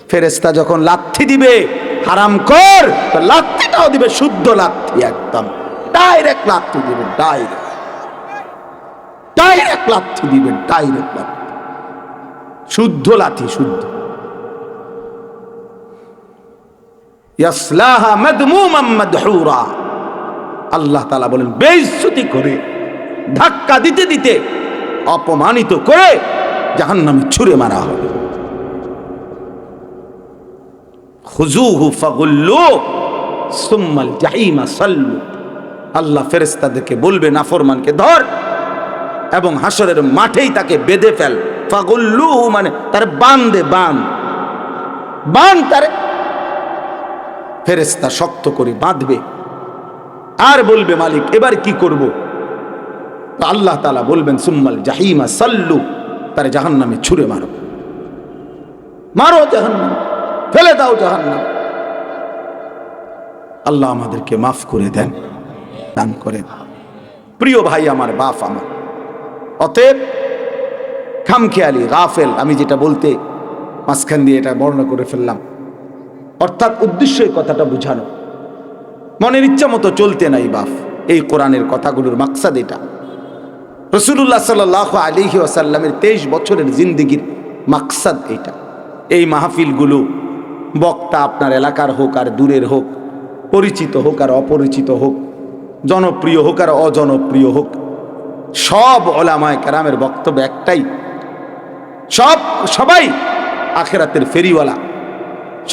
ফেরেশতা যখন লাথি দিবে হারাম কর, তো লাথিটাও দিবে শুদ্ধ লাথি, একদম ডাইরেক্ট লাথি দিবে, ডাইরেক্ট লাথি দিবে, ডাইরেক্ট লাথি, শুদ্ধ লাথি, শুদ্ধ। ইয়াসলাহা মাদমুমান মাদহুরা, আল্লাহ তাআলা বলেন বেইজ্জতি করে, ধাক্কা দিতে দিতে, অপমানিত করে জাহান্নামে ছুঁড়ে মারা হবে। খুযুহু ফাগুল্লু সুম্মাল জাহিমা সাল্লু, আল্লাহ ফেরেশতাদেরকে বলবে নাফরমানকে ধর এবং হাসরের মাঠেই তাকে বেঁধে ফেল। ফাগুল্লু মানে তার বাঁধে, বাঁধ তারে, ফেরেশতা শক্ত করে বাঁধবে আর বলবে মালিক এবার কি করব? তো আল্লাহ তাআলা বলবেন সুম্মাল জাহিমা সাল্লু, তারে জাহান্নামে ছুঁড়ে মারো, মারো জাহান্নাম, ফেলে দাও জাহান্নাম। আল্লাহ আমাদেরকে মাফ করে দেন, দান করেন। প্রিয় ভাই আমার, বাপ আমার, অতএব খামখেয়ালি গাফেল, আমি যেটা বলতে মাঝখান দিয়ে এটা বর্ণনা করে ফেললাম, অর্থাৎ উদ্দেশ্য এই কথাটা বুঝানো, মনের ইচ্ছা মতো চলতে নাই বাপ। এই কোরআনের কথাগুলোর মাকসাদ এটা। রাসূলুল্লাহ সাল্লাল্লাহু আলাইহি ওয়াসাল্লামের 23 বছরের জিন্দেগির মাকসাদ এটা। এই মাহফিলগুলো বক্তা আপনার এলাকার হোক আর দূরের হোক, পরিচিত হোক আর অপরিচিত হোক, জনপ্রিয় হোক আর অজনপ্রিয় হোক, সব উলামায়ে কেরামের বক্তব্য একটাই, সবাই আখিরাতের ফেরিওয়ালা,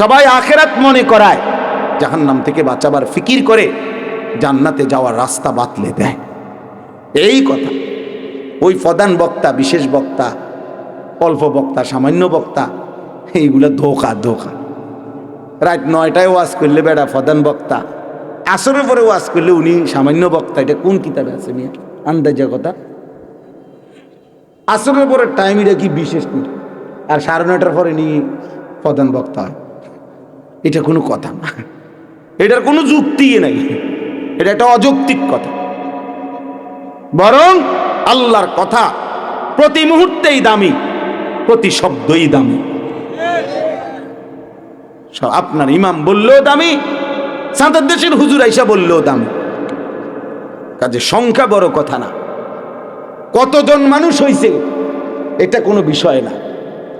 সবাই আখিরাত মনে করায়, জাহান্নাম থেকে বাঁচাবার ফিকির করে, জান্নাতে যাওয়ার রাস্তা বাতলে দেয়। এই কথা। ওই প্রধান বক্তা, বিশেষ বক্তা, অল্প বক্তা, সামান্য বক্তা, এইগুলা ধোকা। রাত 9টায় ওয়াজ করলে বেড়া প্রধান বক্তা, আসরের পরে ওয়াজ করলে উনি সামান্য বক্তা। এটা কোন কিতাবে আছে মিয়া? আন্দাজের কথা। আসরের পরে টাইম এটা কি বিশেষ করে, আর 9:30টার পরে নিয়ে প্রধান বক্তা হয়, এটা কোনো কথা না, এটার কোনো যুক্তি নাই, এটা একটা অযৌক্তিক কথা। বরং আল্লাহর কথা প্রতি মুহূর্তেই দামি, প্রতি শব্দই দামি। আপনার ইমাম বললেও দামি, সাঁতার দেশের হুজুর আইসা বললেও দামি। কাজে সংখ্যা বড় কথা না, কতজন মানুষ হইছে এটা কোনো বিষয় না।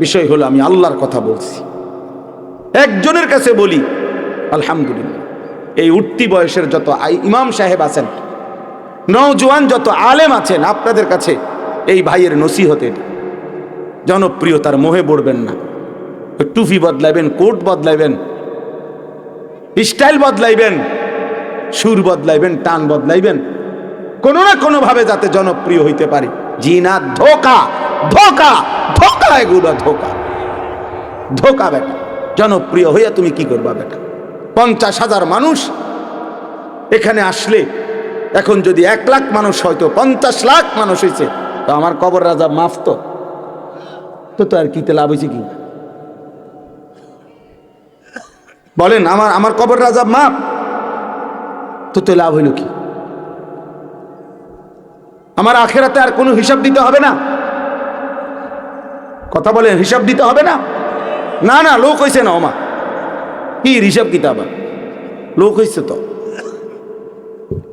বিষয় হলো আমি আল্লাহর কথা বলছি। একজনের কাছে বলি আলহামদুলিল্লাহ, এই উঠতি বয়সের যত ইমাম সাহেব আছেন, নওজোয়ান যত আলেম আছেন, আপনাদের কাছে এই ভাইয়ের নসিহত এটা, জনপ্রিয়তার মোহে পড়বেন না। টুপি বদলাইবেন, কোট বদলাইবেন, স্টাইল বদলাইবেন, সুর বদলাইবেন, টান বদলাইবেন, কোনো না কোনো ভাবে যাতে জনপ্রিয় হইতে পারে। জি না, ধোকা, এগুলো ধোকা বেটা। জনপ্রিয় হইয়া তুমি কি করবা বেটা? 50,000 মানুষ এখানে আসলে, এখন যদি 1 লাখ মানুষ হয়তো 50 লাখ মানুষ হয়েছে, তো আমার কবর রাজা মাফ তো আর কিতে লাভ হয়েছে কি বলেন? আমার কবর রাজা মাফ তো লাভ হইল কি? আমার আখেরাতে আর কোনো হিসাব দিতে হবে না? কথা বলেন, হিসাব দিতে হবে না? না, লোক হয়েছে না ওমা, কি হিসাব কিতাব? লোক হয়েছে তো,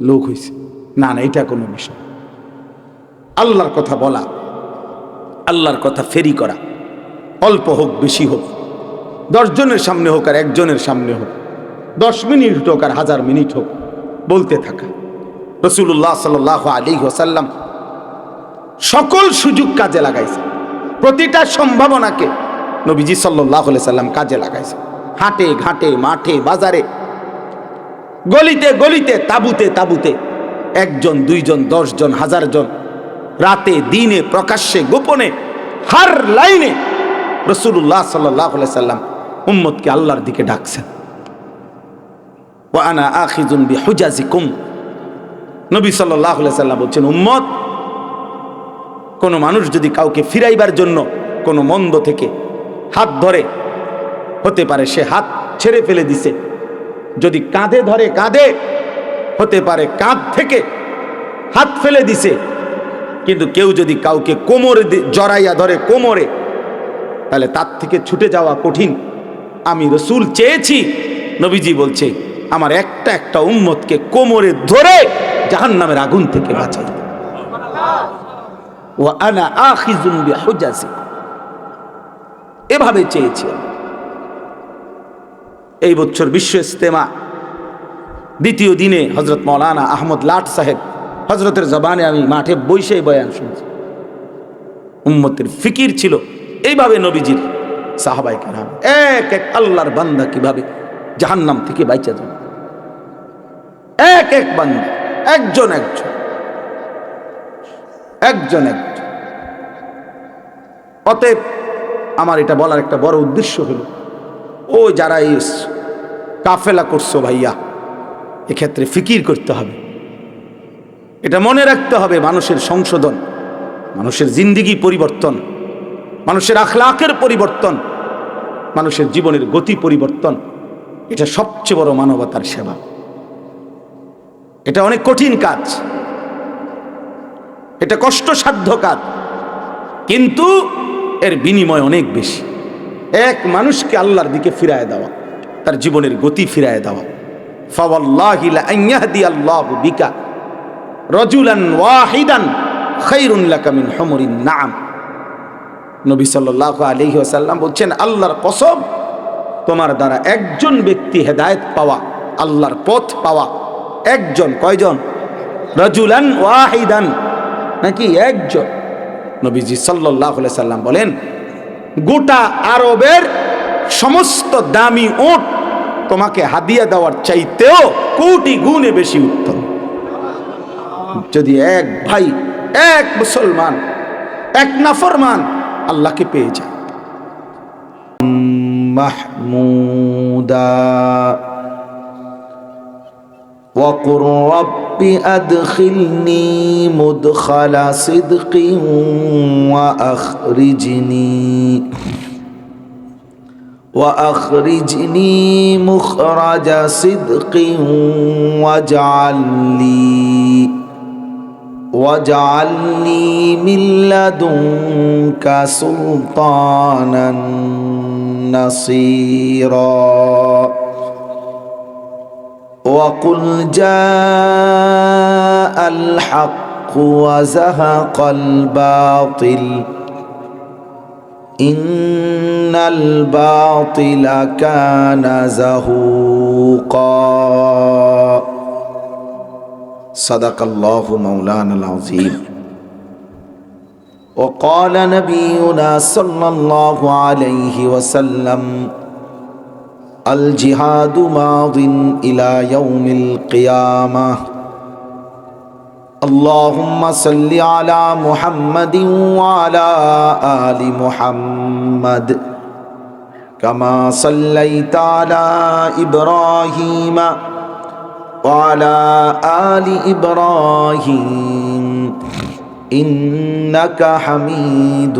লোক হয়েছে না, এটা কোনো বিষয়। আল্লাহর কথা বলা, আল্লাহর কথা ফেরি করা, অল্প হোক বেশি হোক, 10 জনের সামনে হোক আর 1 জনের সামনে হোক, 10 মিনিট হোক আর 1000 মিনিট হোক, বলতে থাকা। রাসূলুল্লাহ সাল্লাল্লাহু আলাইহি ওয়াসাল্লাম সকল সুযোগ কাজে লাগাইছে, প্রতিটা সম্ভাবনাকে নবীজি সাল্লাল্লাহু আলাইহি সাল্লাম কাজে লাগাইছে। হাটে ঘাটে, মাঠে বাজারে, গলিতে গলিতে, তাঁবুতে তাঁবুতে, 1 জন 2 জন 10 জন 1000 জন, রাতে দিনে প্রকাশ্যে গোপনে, হার লাইনে রাসূলুল্লাহ সাল্লাল্লাহু আলাইহি সাল্লাম উম্মতকে আল্লাহর দিকে ডাকছেন। ওয়া আনা আখিযুন বিহুজাজিকুম, নবী সাল্লাল্লাহু আলাইহি সাল্লাম বলছেন, উম্মত, কোনো মানুষ যদি কাউকে ফিরাইবার জন্য কোনো মন্দ থেকে হাত ধরে, হতে পারে সে হাত ছেড়ে ফেলে দিছে, যদি কাঁধে ধরে কাঁধে, হতে পারে কাঁধ থেকে হাত ফেলে দিছে, কিন্তু কেউ যদি কাউকে কোমরে জড়াইয়া ধরে কোমরে, তাহলে তার থেকে ছুটে যাওয়া কঠিন, আমি রসুল চেয়েছি, নবীজি বলছে আমার একটা একটা উম্মতকে কোমরে ধরে জাহান্নামের আগুন থেকে বাঁচাই। ওয়া আনা আখিযুন বিহুজাজি, এভাবে চেয়েছি। এই বছর বিশ্ব ইজতেমা দ্বিতীয় দিনে হযরত মাওলানা আহমদ লাট সাহেব হযরতের জবানে আমি মাঠে বসে বয়ান শুনছি। উম্মতের ফিকির ছিল এইভাবে নবীজির সাহাবায়ে কেরাম এক এক আল্লাহর বান্দা কিভাবে জাহান্নাম থেকে বাঁচা যাবে, এক এক বান্দা, একজন একজন একজন একজন। অতএব আমার এটা বলার একটা বড় উদ্দেশ্য হলো, ও যারা এই কাফেলা করছো ভাইয়া, এক্ষেত্রে ফিকির করতে হবে, এটা মনে রাখতে হবে। মানুষের সংশোধন, মানুষের জিন্দিগি পরিবর্তন, মানুষের আখলাকের পরিবর্তন, মানুষের জীবনের গতি পরিবর্তন, এটা সবচেয়ে বড় মানবতার সেবা। এটা অনেক কঠিন কাজ, এটা কষ্টসাধ্য কাজ, কিন্তু এর বিনিময় অনেক বেশি। এক মানুষকে আল্লাহর দিকে ফিরায় দেওয়া, তার জীবনের গতি ফিরায় দেওয়া। ফাওয়াল্লাহি লা আইয়াহদিয়াল্লাহু বিকা রাজুলান ওয়াহিদান খায়রুন লাকা মিন হুমুরিন নাম। নবী সাল্লাল্লাহু আলাইহি ওয়াসাল্লাম বলছেন, আল্লাহর কসম, তোমার দ্বারা একজন ব্যক্তি হেদায়েত পাওয়া, আল্লাহর পথ পাওয়া, একজন, কয়জন? রাজুলান ওয়াহিদান, নাকি একজন? নবীজি সাল্লাল্লাহু আলাইহি সাল্লাম বলেন, গোটা আরবের সমস্ত দামি উট তোমাকে হাদিয়া দেওয়ার চাইতেও কোটি গুণে বেশি উত্তম। যদি এক ভাই, এক মুসলমান, এক নাফরমান আল্লাহকে পেয়ে যায়। মাহমুদা وقل رب أدخلني مدخل صدق وأخرجني مخرج صدق واجعل لي من لدنك سلطانا نصيرا وقل جاء الحق وزهق الباطل إن الباطل كان زهوقا صدق الله مولانا العظيم وقال نبينا صلى الله عليه وسلم الجهاد ماض إلى يوم القيامة اللهم صل على محمد وعلى آل محمد كما صليت على إبراهيم وعلى آل إبراهيم إنك حميد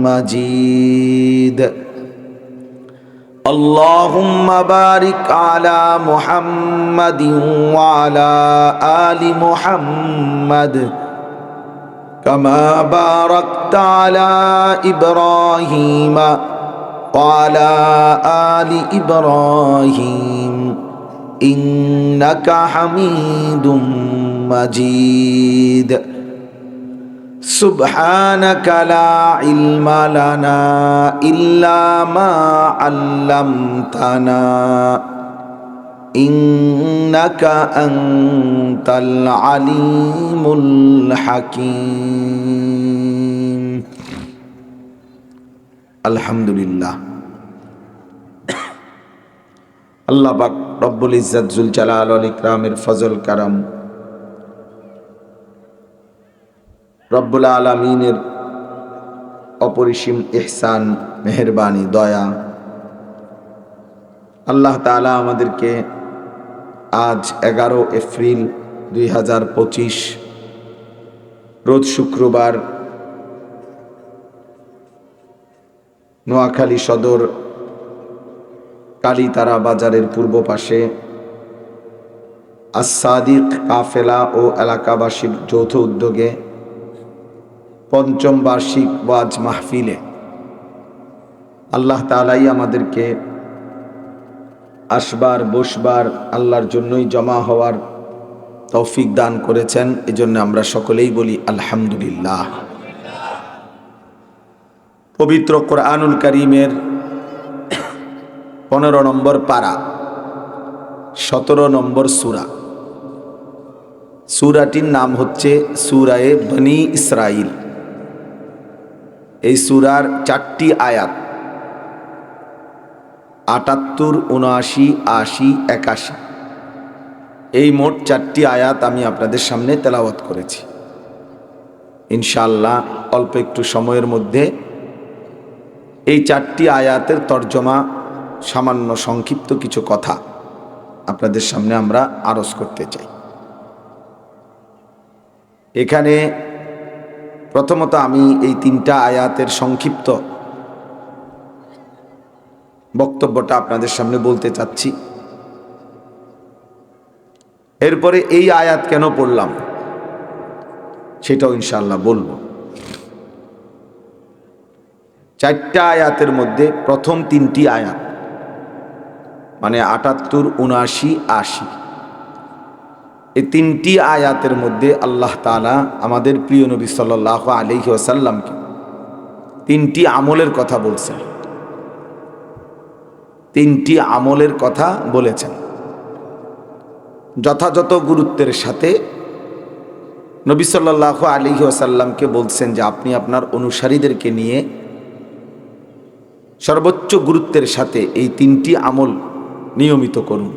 مجيد اللهم بارك على محمد وعلى آل محمد كما باركت على إبراهيم وعلى آل إبراهيم إنك حميد مجيد سبحانك لا علم لنا إلا ما علمتنا إنك أنت العليم الحكيم الحمد لله আল্লাহ পাক রব্বুল ইজ্জত জুল জালাল ওয়াল ইকরামের ফজল কারাম, রব্বুল আলামিনের অপরিসীম ইহসান, মেহেরবানি, দয়া, আল্লাহ তাআলা আমাদেরকে আজ 11 এপ্রিল 2025 রোজ শুক্রবার নোয়াখালী সদর কালীতারা বাজারের পূর্ব পাশে আস-সাদিক কাফেলা ও এলাকাবাসীর যৌথ উদ্যোগে পঞ্চম বার্ষিক ওয়াজ মাহফিলে আল্লাহ তাআলাই আমাদেরকে আসবার বসবার আল্লাহর জন্যই জমা হওয়ার তৌফিক দান করেছেন, এজন্য আমরা সকলেই বলি আলহামদুলিল্লাহ। পবিত্র কোরআনুল কারীমের 15 নম্বর পারা, 17 নম্বর সূরা। সূরাটির নাম হচ্ছে সূরায়ে বনী ইসরাইল। এই সূরার 4টি আয়াত, 78, 79, 80, 81, এই মোট 4টি আয়াত আমি আপনাদের সামনে তেলাওয়াত করেছি। ইনশাআল্লাহ অল্প একটু সময়ের মধ্যে এই 4টি আয়াতের তর্জমা, সামান্য সংক্ষিপ্ত কিছু কথা আপনাদের সামনে আমরা আরজ করতে চাই। এখানে প্রথমত আমি এই 3টা আয়াতের সংক্ষিপ্ত বক্তব্যটা আপনাদের সামনে বলতে চাচ্ছি। এরপরে এই আয়াত কেন পড়লাম সেটাও ইনশাআল্লাহ বলবো। 4টা আয়াতের মধ্যে প্রথম 3টি আয়াত মানে 78, 79, 80, এই 3টি আয়াতের মধ্যে আল্লাহ তাআলা আমাদের প্রিয় নবী সাল্লাল্লাহু আলাইহি ওয়াসাল্লামকে 3টি আমলের কথা বলছেন, 3টি আমলের কথা বলেছেন। যথাযথ গুরুত্বের সাথে নবী সাল্লাল্লাহু আলাইহি ওয়াসাল্লামকে বলছেন যে আপনি আপনার অনুসারীদেরকে নিয়ে সর্বোচ্চ গুরুত্বের সাথে এই 3টি আমল নিয়মিত করুন।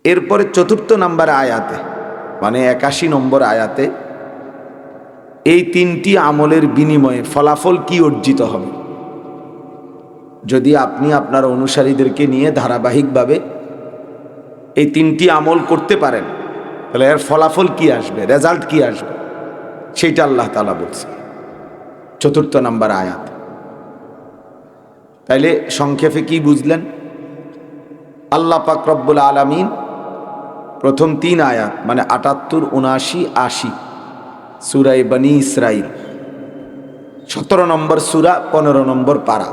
এরপরে 4 নম্বর আয়াতে মানে 81 নম্বর আয়াতে এই 3টি আমলের বিনিময়ে ফলাফল কি অর্জিত হবে, যদি আপনি আপনার অনুসারীদেরকে নিয়ে ধারাবাহিকভাবে এই 3টি আমল করতে পারেন তাহলে এর ফলাফল কি আসবে, রেজাল্ট কি আসবে, সেইটা আল্লাহ তাআলা বলছে 4 নম্বর আয়াত। তাইলে সংক্ষেপে কি বুঝলেন? আল্লাহ পাক রব্বুল আলামিন প্রথম 3 আয়াত মানে 78, 79, 80 সূরায়ে বনী ইসরাইল, 17 নম্বর সূরা, 15 নম্বর পারা।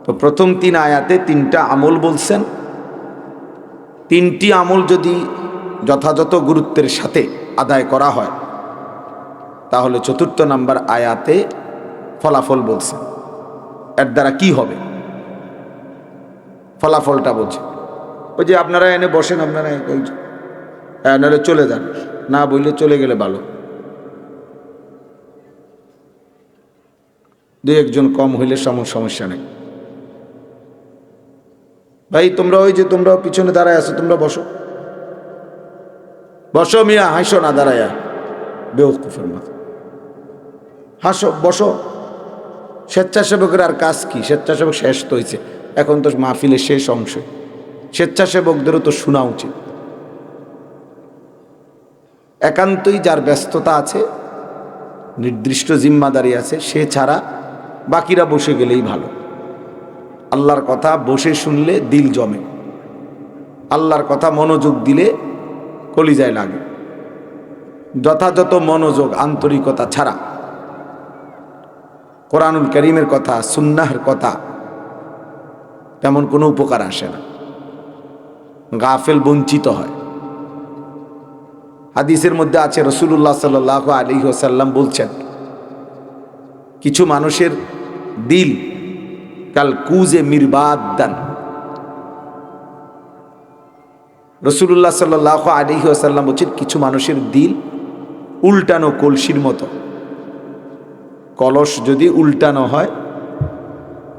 তো প্রথম 3 আয়াতে 3টা আমল বলছেন। 3টি আমল যদি যথাযথ গুরুত্বের সাথে আদায় করা হয় তাহলে 4 নম্বর আয়াতে ফলাফল বলছেন। এর দ্বারা কি হবে ফলাফলটা বলছে। ওই যে আপনারা এনে বসেন, আপনারা নাহলে চলে যান, না বললে চলে গেলে ভালো, 2-1 জন কম হইলে সমস্যা নেই। ভাই তোমরা ওই যে তোমরা পিছনে দাঁড়ায় আছো, তোমরা বসো বসো মিয়া, হাসো না দাঁড়ায়া, বেওকুফের মতো হাসো, বসো। স্বেচ্ছাসেবকের আর কাজ কি? স্বেচ্ছাসেবক শেষ তো হয়েছে, এখন তো মাহফিলের শেষ অংশ, স্বেচ্ছাসেবকদেরও তো শোনা উচিত। একান্তই যার ব্যস্ততা আছে, নির্দিষ্ট জিম্মাদারি আছে, সে ছাড়া বাকিরা বসে গেলেই ভালো। আল্লাহর কথা বসে শুনলে দিল জমে, আল্লাহর কথা মনোযোগ দিলে কলিজায় লাগে। যথাযথ মনোযোগ আন্তরিকতা ছাড়া কোরআনুল কারীমের কথা, সুন্নাহর কথা তেমন কোনো উপকার আসে না, গাফেল বঞ্চিত হয়। হাদিসের মধ্যে আছে রাসূলুল্লাহ সাল্লাল্লাহু আলাইহি ওয়াসাল্লাম বলছেন কিছু মানুষের দিল কাল কুজে মিরবাদান। রাসূলুল্লাহ সাল্লাল্লাহু আলাইহি ওয়াসাল্লাম বলছেন কিছু মানুষের দিল উল্টানো কলসির মতো। কলস যদি উল্টানো হয়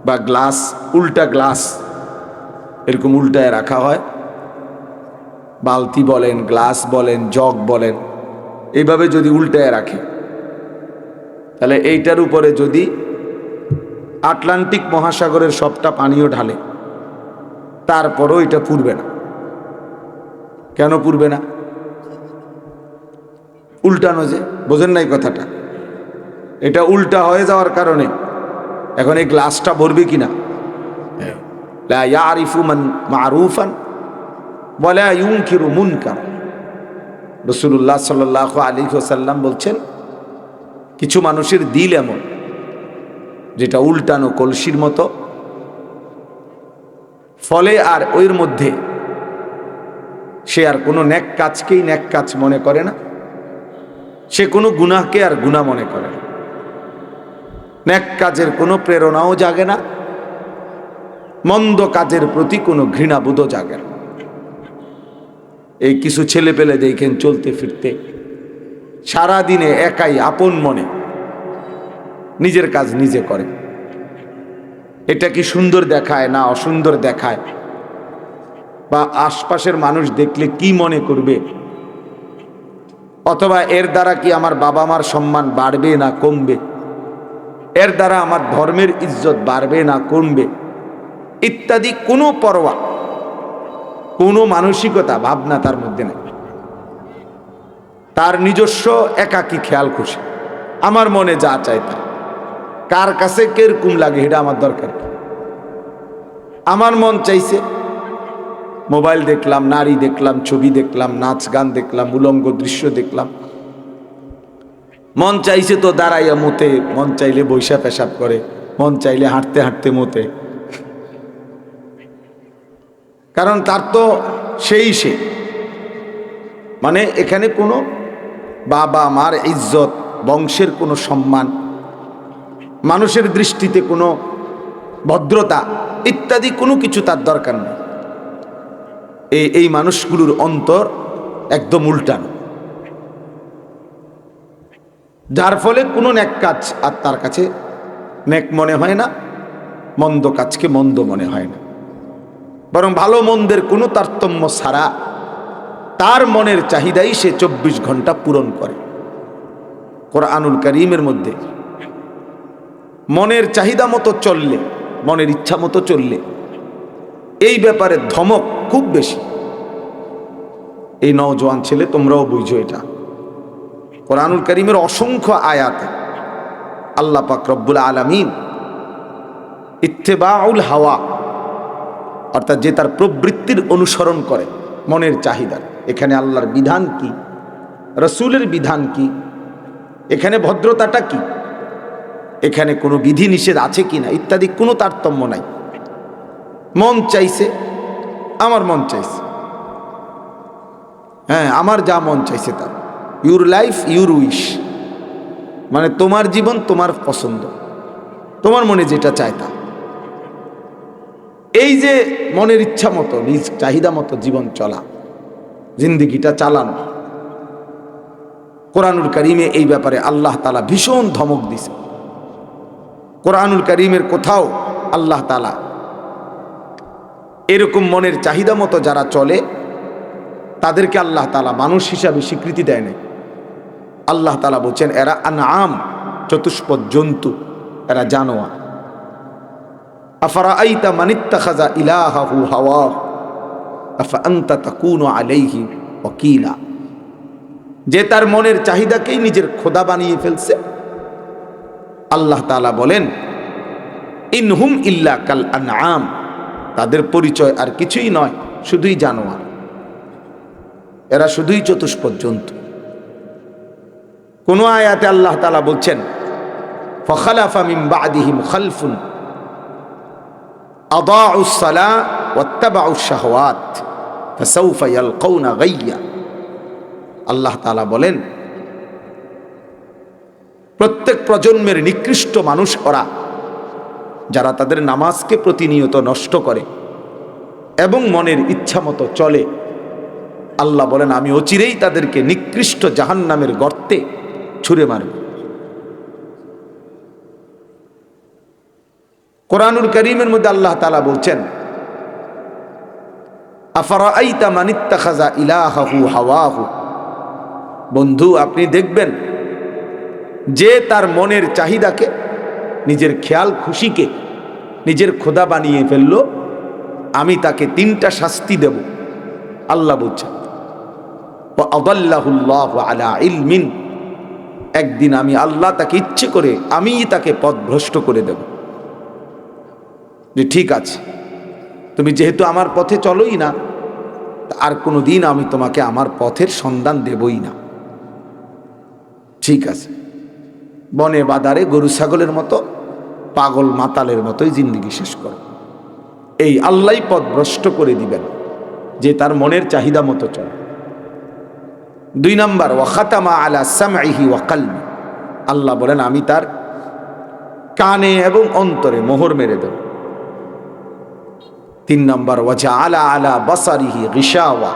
বা গ্লাস, উল্টা গ্লাস এরকম উল্টায় রাখা হয়, বালতি বলেন, গ্লাস বলেন, জগ বলেন, এইভাবে যদি উল্টায় রাখে তাহলে এইটার উপরে যদি আটলান্টিক মহাসাগরের সবটা পানিও ঢালে তারপরও এটা পুড়বে না। কেন পুড়বে না? উল্টানো যে, বোঝেন নাই কথাটা? এটা উল্টা হয়ে যাওয়ার কারণে এখন এই গ্লাসটা ভরবে কিনা। লা ইয়ারিফু মান মারুফান ওয়া লা ইউনকিরু মুনকার। রাসূলুল্লাহ সাল্লাল্লাহু আলাইহি ওয়াসাল্লাম বলছেন কিছু মানুষের দিল এমন যেটা উল্টানো কলসির মতো, ফলে আর ওর মধ্যে সে আর কোনো নেক কাজকেই নেক কাজ মনে করে না, সে কোনো গুনাহকে আর গুনাহ মনে করে না, নেক কাজের কোনো প্রেরণাও জাগে না, মন্দ কাজের প্রতি কোনো ঘৃণাবোধও জাগে না। এই কিছু ছেলে পেলে দেখেন চলতে ফিরতে সারাদিনে একাই আপন মনে নিজের কাজ নিজে করে। এটা কি সুন্দর দেখায় না অসুন্দর দেখায়, বা আশপাশের মানুষ দেখলে কি মনে করবে, অথবা এর দ্বারা কি আমার বাবা মার সম্মান বাড়বে না কমবে, এর দ্বারা আমার ধর্মের ইজ্জত বাড়বে না কমবে, ইত্যাদি কোনো পরোয়া, কোনো মানসিকতা ভাবনা তার মধ্যে নেই। তার নিজস্ব একাকী খেয়াল খুশি, আমার মনে যা চাই তা, কার কাছে কিরকম লাগে এটা আমার দরকার কি। আমার মন চাইছে মোবাইল দেখলাম, নারী দেখলাম, ছবি দেখলাম, নাচ গান দেখলাম, উলঙ্গ দৃশ্য দেখলাম, মন চাইছে তো দাঁড়াইয়া মতে, মন চাইলে বৈশা পেশাব করে, মন চাইলে হাঁটতে হাঁটতে মতে, কারণ তার তো সেই সে, মানে এখানে কোনো বাবা মার ইজ্জত, বংশের কোনো সম্মান, মানুষের দৃষ্টিতে কোনো ভদ্রতা ইত্যাদি কোনো কিছু তার দরকার নেই। এই মানুষগুলোর অন্তর একদম উল্টানো, যার ফলে কোনো নেক কাজ আর তার কাছে নেক মনে হয় না, মন্দ কাজকে মন্দ মনে হয় না, বরং ভালো মন্দের কোনো তারতম্য ছাড়া তার মনের চাহিদাই সে 24 ঘন্টা পূরণ করে। কোরআনুল কারীমের মধ্যে মনের চাহিদা মতো চললে, মনের ইচ্ছা মতো চললে এই ব্যাপারে ধমক খুব বেশি। এই নওজোয়ান ছেলে তোমরাও বুঝো এটা। কোরআনুল কারীমের অসংখ্য আয়াতে আল্লাহ পাক রব্বুল আলামিন ইত্তেবাউল হাওয়া, অর্থাৎ যে তার প্রবৃত্তির অনুসরণ করে মনের চাহিদার, এখানে আল্লাহর বিধান কি, রসুলের বিধান কি, এখানে ভদ্রতাটা কি, এখানে কোনো বিধি নিষেধ আছে কি না ইত্যাদি কোনো তারতম্য নাই। মন চাইছে, আমার মন চাইছে, হ্যাঁ আমার যা মন চাইছে তা, ইউর লাইফ ইউর উইশ, মানে তোমার জীবন তোমার পছন্দ, তোমার মনে যেটা চায় তা। এই যে মনের ইচ্ছা মতো নিজ চাহিদা মতো জীবন চলা, জিন্দেগিটা চালানো, কোরআনুল কারীমে এই ব্যাপারে আল্লাহ তাআলা ভীষণ ধমক দিছে। কোরআনুল কারীমের কোথাও আল্লাহ তাআলা এরকম মনের চাহিদা মতো যারা চলে তাদেরকে আল্লাহ তাআলা মানুষ হিসাবে স্বীকৃতি দেয় না। আল্লাহ তাআলা বলছেন এরা আনআম, চতুষ্পদ জন্তু, এরা জানোয়ার। আফারাআইতা মান ইত্তাখাযা ইলাহাহু হাওয়াহু আফা আনতা তাকুনু আলাইহি ওয়াকিলা, যে তার মনের চাহিদাকেই নিজের খোদা বানিয়ে ফেলছে। আল্লাহ তাআলা বলেন ইনহুম ইল্লা কাল আনআম, তাদের পরিচয় আর কিছুই নয়, শুধুই জানোয়ার, এরা শুধুই চতুষ্পদ জন্তু। কোন আয়াতে আল্লাহ তাআলা বলছেন ফাখালাফা মিন বাদিহিম খালফুন আদাউস সালাহ ওয়াত্তাবাউশ শাহওয়াত ফাসাউফা ইয়ালকাউনা গাইয়্যা। আল্লাহ তাআলা বলেন প্রত্যেক প্রজন্মের নিকৃষ্ট মানুষ ওরা, যারা তাদের নামাজকে প্রতিনিয়ত নষ্ট করে এবং মনের ইচ্ছা মতো চলে। আল্লাহ বলেন আমি অচিরেই তাদেরকে নিকৃষ্ট জাহান্নামের গর্তে ছুঁড়ে মারব। কোরআনুল কারীমের মধ্যে আল্লাহ তাআলা বলছেন আফারাআইতা মান ইত্তাখাযা ইলাহাহু হাওয়াহু, বন্ধু আপনি দেখবেন যে তার মনের চাহিদাকে, নিজের খেয়াল খুশিকে নিজের খোদা বানিয়ে ফেলল, আমি তাকে 3টা শাস্তি দেব। আল্লাহ বলছেন ওয়া আদাল্লাহুল্লাহু আলা ইলমিন, একদিন আমি আল্লাহ তাকে ইচ্ছে করে আমি তাকে পথভ্রষ্ট করে দেব। যে ঠিক আছে তুমি যেহেতু আমার পথে চলোই না, আর কোনো দিন আমি তোমাকে আমার পথের সন্ধান দেবই না। ঠিক আছে, বনে বাদারে গরু ছাগলের মতো, পাগল মাতালের মতোই জিন্দেগি শেষ করো। এই আল্লাহ পথ ভ্রষ্ট করে দিবেন যে তার মনের চাহিদা মতো চলে। 2 নাম্বার, ওয়া খাতামা আলা সামঈহি ওয়া কলবি, আল্লাহ বলেন আমি তার কানে এবং অন্তরে মোহর মেরে দেব। 3 নাম্বার, ওয়া জাআলা আলা বাসারিহি গিশাওয়া,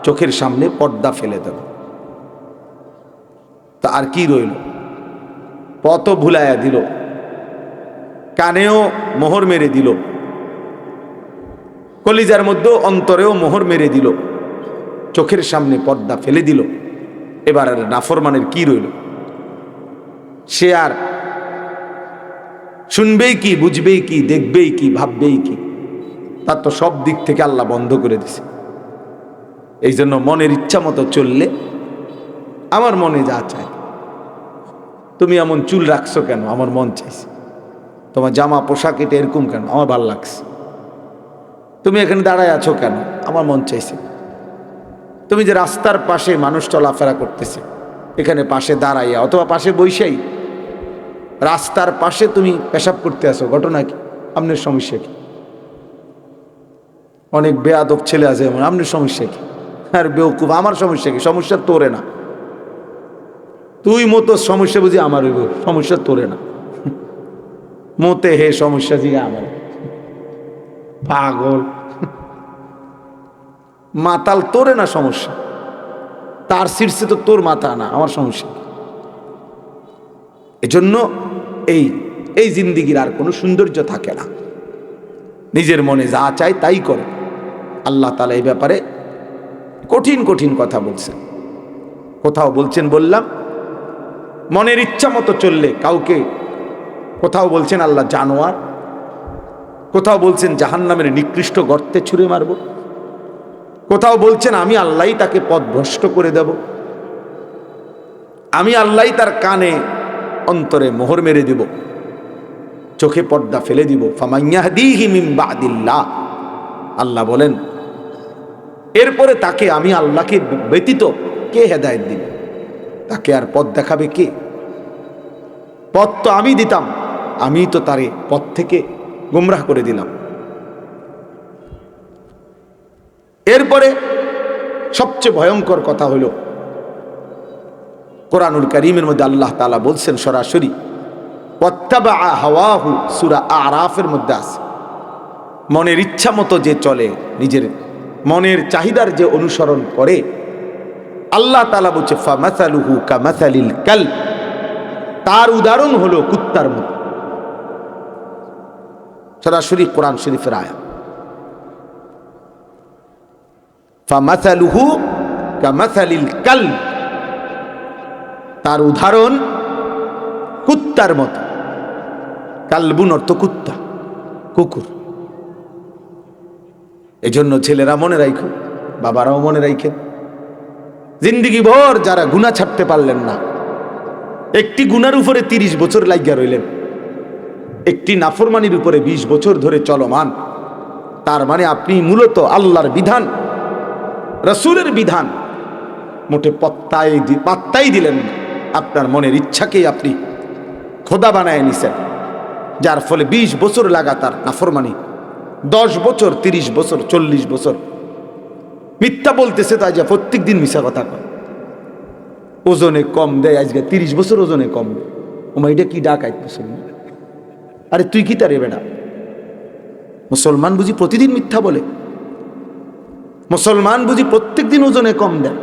চোখের সামনে পর্দা ফেলে দেব। তা আর কি রইল? পথ ভুলাইয়া দিল, কানেও মোহর মেরে দিল, কলিজার মধ্যে অন্তরেও মোহর মেরে দিল, চোখের সামনে পর্দা ফেলে দিল। এবার আর নাফরমানের কি রইল? সে আর শুনবেই কি, বুঝবেই কি, দেখবেই কি, ভাববেই কি? তার তো সব দিক থেকে আল্লাহ বন্ধ করে দিছে। এই জন্য মনের ইচ্ছা মতো চললে আমার মনে যা চায়। তুমি এমন চুল রাখছো কেন? আমার মন চাইছে। তোমার জামা পোশাক এটা এরকম কেন? আমার ভালো লাগছে। তুমি এখানে দাঁড়ায় আছো কেন? আমার মন চাইছে। তুমি যে রাস্তার পাশে মানুষ চলাফেরা করতেছে, এখানে পাশে দাঁড়াইয়া অথবা পাশে বইসাই রাস্তার পাশে তুমি পেশাব করতে আসো, ঘটনা কি? আপনার সমস্যা কি? অনেক বেয়াদব ছেলে আছে এমন, আপনার সমস্যা কি? আর বেউকুফ, আমার সমস্যা কি? সমস্যা তোরে না, তুই মতো সমস্যা বুঝি আমার, সমস্যা তোরে না, মতে হে সমস্যা জিগা আমার। পাগল মাতাল, তোরে না সমস্যা, তার শীর্ষে তো তোর মাথা না, আমার সমস্যা। এজন্য এই জিন্দিগির আর কোনো সৌন্দর্য থাকে না। নিজের মনে যা চায় তাই করে। আল্লাহ তাআলা এই ব্যাপারে কঠিন কঠিন কথা বলছেন। কোথাও বলছেন, বললাম মনের ইচ্ছা মতো চললে কাউকে, কোথাও বলছেন আল্লাহ জানোয়ার, কোথাও বলছেন জাহান্নামের নিকৃষ্ট গর্তে ছুঁড়ে মারব, কোথাও বলছেন আমি আল্লাহই তাকে পথভ্রষ্ট করে দেব, আমি আল্লাহই তার কানে অন্তরে মোহর মেরে দেব, চোখে পর্দা ফেলে দিব। ফামান ইয়াহদিহি মিন বাদিল্লাহ, আল্লাহ বলেন এরপরে তাকে, আমি আল্লাহকে ব্যতীত কে হেদায়েত দিবে? তাকে আর পথ দেখাবে কে? পথ তো আমি দিতাম, আমি তো তারে পথ থেকে গোমরাহ করে দিলাম। এরপরে সবচেয়ে ভয়ঙ্কর কথা হলো, কোরআনুল কারীমের মধ্যে আল্লাহ তাআলা বলছেন সরাসরি, ওয়াত্তাবা হাওয়াহু, সূরা আরাফের মধ্যে আছে, মনের ইচ্ছা মতো যে চলে, নিজের মনের চাহিদার যে অনুসরণ করে, আল্লাহ তাআলা বলছে ফামাসালুহু কামাসালিল কালব, তার উদাহরণ হলো কুত্তার মতো। সরাসরি কোরআন শরীফের আয়াত, ফামাসালুহু কামাসালিল কালব, তার উদাহরণ কুত্তার মতো। কালবুন অর্থ কুত্তা, কুকুর। এজন্য ছেলেরা মনে রাখো, বাবারাও মনে রাখেন, জিন্দিগি ভর যারা গুনাহ ছাড়তে পারলেন না, একটি গুনার উপরে 30 বছর লাগিয়া রইলেন, একটি নাফরমানির উপরে 20 বছর ধরে চলমান, তার মানে আপনি মূলত আল্লাহর বিধান, রাসূলের বিধান মোটে পাত্তাই দিলেন না। আপনার মনের ইচ্ছাকেই আপনি খোদা বানায় নিছেন, যার ফলে 20 বছর লাগাতার নাফরমানি, 10 বছর, 30 বছর, 40 বছর মিথ্যা বলতেছে, তাই যে প্রত্যেক দিন মিথ্যা কথা কয়, ওজনে কম দেয়, আজকে 30 বছর ওজনে কম দেয়। ওমা এটা কি ডাকাইত মুসলমান? আরে তুই কি তারে বেটা? মুসলমান বুঝি প্রতিদিন মিথ্যা বলে? মুসলমান বুঝি প্রত্যেক দিন ওজনে কম দেয়?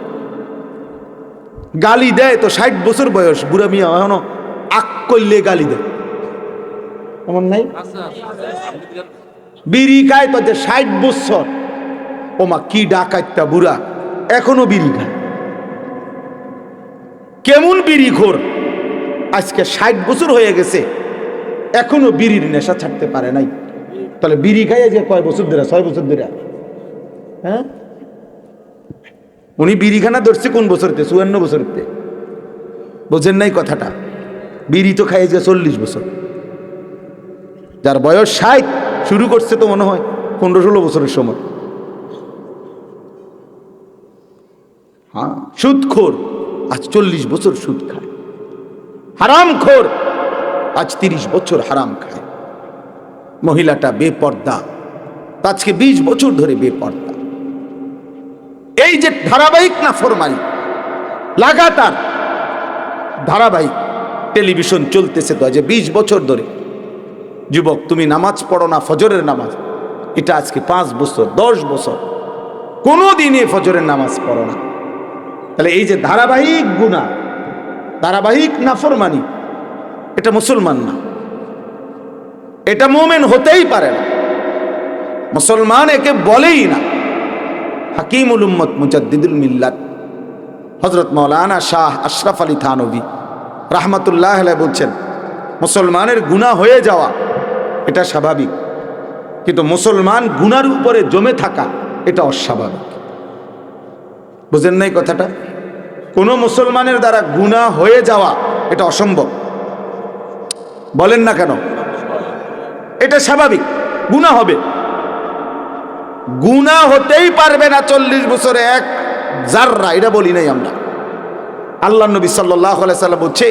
গালি দেয় তো 60 বছর বয়স, বুড়া মিয়া এখনো আক করলে গালি দেয়, এমন নাই? বিড়ি খায় তো 60 বছর, ওমা কি ডাকাইতটা বুড়া, এখনো বিড়ি খায়। কেমন বিড়ি খোর, আজকে 60 বছর হয়ে গেছে, এখনো বিড়ির নেশা ছাড়তে পারে নাই। তাহলে বিড়ি খাইয়া যে কয় বছর ধরে? 6 বছর ধরে। হ্যাঁ, উনি বিড়িখানা ধরছে কোন বছরতে? 54 বছরতে। বোঝেন নাই কথাটা? বিড়ি তো খাইয়ে যে 40 বছর, যার বয়স 60 শুরু করছে তো মনে হয় 15-16 বছরের সময়। হ্যাঁ, সুদখোর আজ 40 বছর সুদ খায়, হারামখোর আজ 30 বছর হারাম খায়। মহিলাটা বেপর্দা, আজকে 20 বছর ধরে বেপর্দা। এই যে ধারাবাহিক নাফরমানি, লাগাতার ধারাবাহিক টেলিভিশন চলতেছে তো যে 20 বছর ধরে। যুবক, তুমি নামাজ পড়ো না, ফজরের নামাজ, এটা আজকে 5 বছর 10 বছর কোনো দিনে ফজরের নামাজ পড়ো না। তাহলে এই যে ধারাবাহিক গুনাহ, ধারাবাহিক নাফরমানি, এটা মুসলমান না, এটা মুমিন হতেই পারে না, মুসলমান একে বলেই না। হাকিমুল উম্মত মুজাদ্দিদুল মিল্লাত হযরত মাওলানা শাহ আশরাফ আলী থানভী রাহমাতুল্লাহ আলাইহি বলছেন, মুসলমানের গুনাহ হয়ে যাওয়া এটা স্বাভাবিক, কিন্তু মুসলমান গুনার উপরে জমে থাকা এটা অস্বাভাবিক। বুঝেন নাই কথাটা? কোন মুসলমানের দ্বারা গুনাহ হয়ে যাওয়া এটা অসম্ভব। বলেন না কেন? এটা স্বাভাবিক, গুনাহ হবে। গুনাহ হতেই পারবে না 40 বছরে এক জাররা, এটা বলি নাই আমরা। আল্লাহ নবী সাল্লাল্লাহু আলাইহি সাল্লাম বলছে,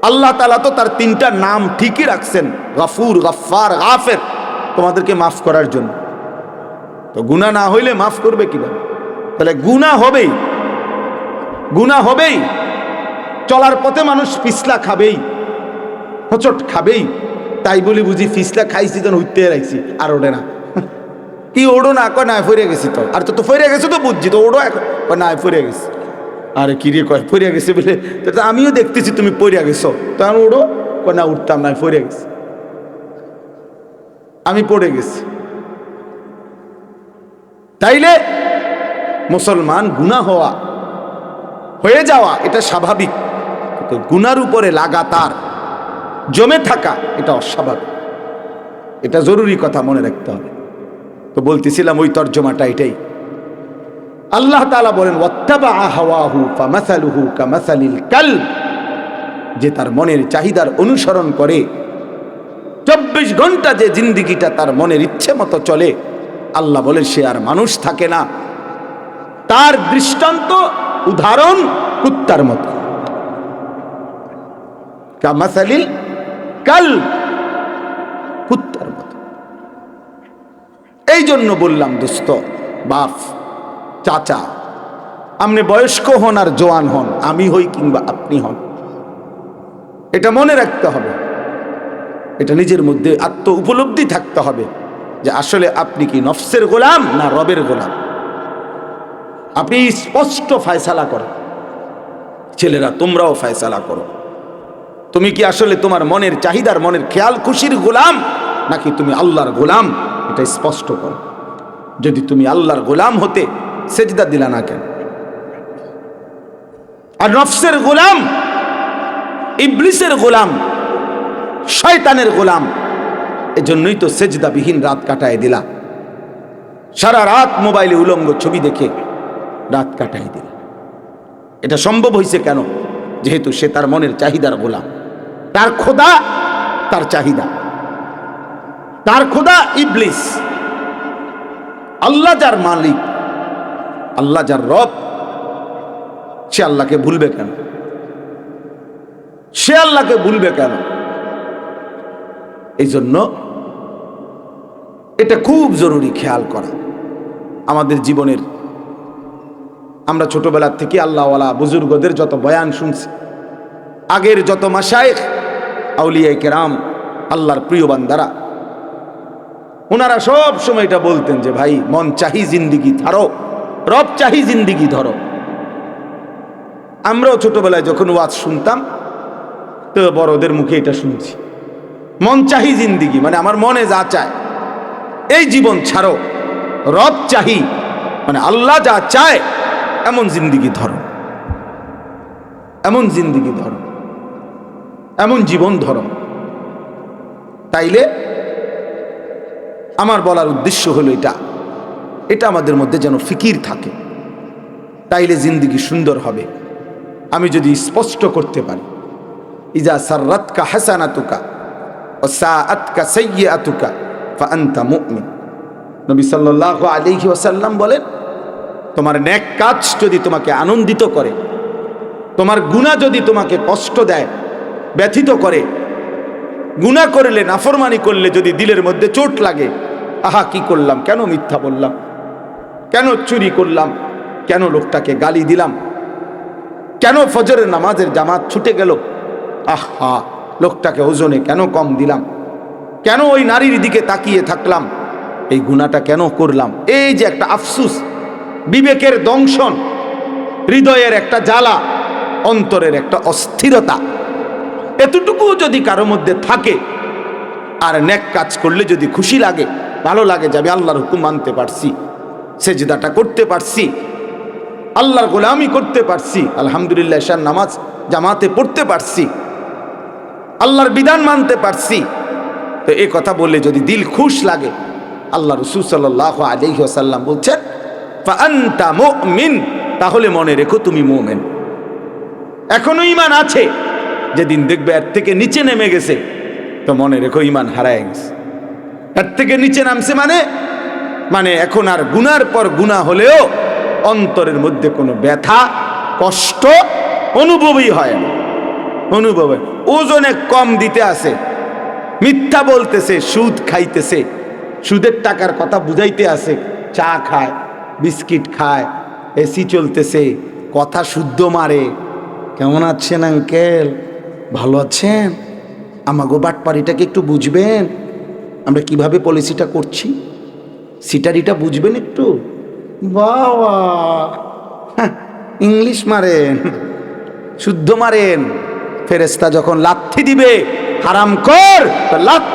আল্লাহ তাআলা তো তার 3টা নাম ঠিকই রাখছেন, গফুর, গফফার, গাফির, তোমাদেরকে মাফ করার জন্য। তো গুনাহ না হইলে মাফ করবে কিভাবে? তাহলে গুনাহ হবেই, গুনাহ হবেই। চলার পথে মানুষ পিছলা খাবেই, হোঁচট খাবেই। তাই বলি বুঝি পিছলা খাইছি যেন উঠতে রাখছি আর ওঠে না। কি ওড়ো না? কয় না ফিরে গেছি তো। আর তো ফিরে গেছে তো বুঝছি তো, ওড়ো এখন না ফিরে গেছি। আরে কি রে, কয় ফিরে গেছে বলে তো আমিও দেখতেছি তুমি পড়ে গেছো, তখন ওড়ো। কয় না উঠতাম না, ফিরে গেছি, আমি পড়ে গেছি। তাইলে মুসলমান গুনাহ হয়ে যাওয়া এটা স্বাভাবিক, কিন্তু গুনার উপরে লাগাতার জমে থাকা এটা অস্বাভাবিক। এটা জরুরি কথা মনে রাখতে হবে। তো বলতেছিলাম ওই তর্জমাটা এটাই। আল্লাহ তাআলা বলেন, ওয়াত্তাবাআ হাওয়াহু ফামাসালুহু কামাসালিল কালব, যে তার মনের চাহিদার অনুসরণ করে, 24 ঘন্টা যে জিন্দেগিটা তার মনের ইচ্ছে মতো চলে, আল্লাহ বলেন সে আর মানুষ থাকে না, তার দৃষ্টান্ত উদাহরণ কুত্তার মতো। কামাসালিল কালব, কুত্তার মতো। এই জন্য বললাম দোস্ত, বাপ, চাচা, আপনি বয়স্ক হন আর জওয়ান হন, আমি হই কিংবা আপনি হন, এটা মনে রাখতে হবে। এটা নিজের মধ্যে আত্ম উপলব্ধি থাকতে হবে যে আসলে আপনি কি নফসের গোলাম না রবের গোলাম। আপনি স্পষ্ট ফয়সালা করেন। ছেলেরা, তোমরাও ফয়সালা করো, তুমি কি আসলে তোমার মনের চাহিদার, মনের খেয়াল খুশির গোলাম, নাকি তুমি আল্লাহর গোলাম? এটা স্পষ্ট করো। যদি তুমি আল্লাহর গোলাম হতে, সেজদা দিলা না কেন? আর নফসের গোলাম, ইবলিসের গোলাম, শয়তানের গোলাম, এজন্যই তো সেজদাবিহীন রাত কাটায় দিলা। সারা রাত মোবাইলে উলঙ্গ ছবি দেখে রাত কাটায় দিলা। এটা সম্ভব হয়েছে কেন? যেহেতু সে তার মনের চাহিদার গোলাম। তার খোদা তার চাহিদা, তার খোদা ইবলিস। আল্লাহ যার মালিক, আল্লাহ যার রব, সে আল্লাহকে ভুলবে কেন? সে আল্লাহকে ভুলবে কেন? এই জন্য এটা খুব জরুরি খেয়াল করা আমাদের জীবনের। আমরা ছোটবেলার থেকে আল্লাহওয়ালা বুজুর্গদের যত বয়ান শুনছি, আগের যত মাশায়েখ, আউলিয়া কেরাম, আল্লাহর প্রিয় বান্দারা, ওনারা সব সময় এটা বলতেন যে ভাই, মন চাহি জিন্দিগি ধরো, রব চাহি জিন্দিগি ধরো। আমরাও ছোটবেলায় যখন ওয়াজ শুনতাম, তো বড়দের মুখে এটা শুনছি, মন চাহি জিন্দিগি, মানে আমার মনে যা চায় এই জীবন ছাড়ো, রব চাহি মানে আল্লাহ যা চায় এমন জিন্দিগি ধরো, এমন জিন্দিগি ধরো, এমন জীবন ধরো। তাইলে আমার বলার উদ্দেশ্য হলো এটা আমাদের মধ্যে যেন ফিকির থাকে, তাইলে জিন্দিগি সুন্দর হবে। আমি যদি স্পষ্ট করতে পারি, ইজা সাররাতকা হাসানাতুকা ওয়া সাআতকা সাইয়্যাতুকা ফাআনতা মুমিন। নবী সাল্লাল্লাহু আলাইহি ওয়াসাল্লাম বলেন, তোমার নেক কাজ যদি তোমাকে আনন্দিত করে, তোমার গুনাহ যদি তোমাকে কষ্ট দেয়, ব্যথিত করে, গুনাহ করলে, নাফরমানি করলে যদি দিলের মধ্যে চোট লাগে, আহা কি করলাম, কেন মিথ্যা বললাম, কেন চুরি করলাম, কেন লোকটাকে গালি দিলাম, কেন ফজরের নামাজের জামাত ছুটে গেল, আহা লোকটাকে ওজনে কেন কম দিলাম, কেন ওই নারীর দিকে তাকিয়ে থাকলাম, এই গুনাহটা কেন করলাম। এই যে একটা আফসুস, বিবেকের দংশন, হৃদয়ের একটা জ্বালা, অন্তরের একটা অস্থিরতা, এতটুকু যদি কারো মধ্যে থাকে, আর নেক কাজ করলে যদি খুশি লাগে, ভালো লাগে, যাবে আল্লাহর হুকুম মানতে পারছি, সেজদাটা করতে পারছি, আল্লাহর গোলামি করতে পারছি, আলহামদুলিল্লাহ এশার নামাজ জামাতে পড়তে পারছি, আল্লাহর বিধান মানতে পারছি, তো এই কথা বললে যদি দিল খুশ লাগে, আল্লাহ রাসূল সাল্লাল্লাহু আলাইহি ওয়াসাল্লাম বলছেন ফাআনতা মুমিন, তাহলে মনে রেখো তুমি মুমিন। এখনো ঈমান আছে, যেদিন দেখবে এর থেকে নিচে নেমে গেছে, তো মনে রেখো ঈমান হারায় গেছে। এর থেকে নিচে নামছে মানে এখন আর গুনার পর গুনাহ হলেও অন্তরের মধ্যে কোনো ব্যথা কষ্ট অনুভবই হয় না, অনুভবে ওজনে কম দিতে আছে, মিথ্যা বলতেছে, সুদ খাইতেছে, সুদের টাকার কথা বুঝাইতে আছে, চা খায়, বিস্কিট খায়, এসি চলতেছে, কথা শুদ্ধ মারে, কেমন আছেন আঙ্কেল, ভালো আছেন, আমাগো বাটপাড়িটাকে একটু বুঝবেন, আমরা কিভাবে পলিসিটা করছি, সিটারিটা বুঝবেন একটু, বাবা ইংলিশ মারেন, শুদ্ধ মারেন, ফেরেশতা যখন লাথি দিবে হারাম কর, তো লাথি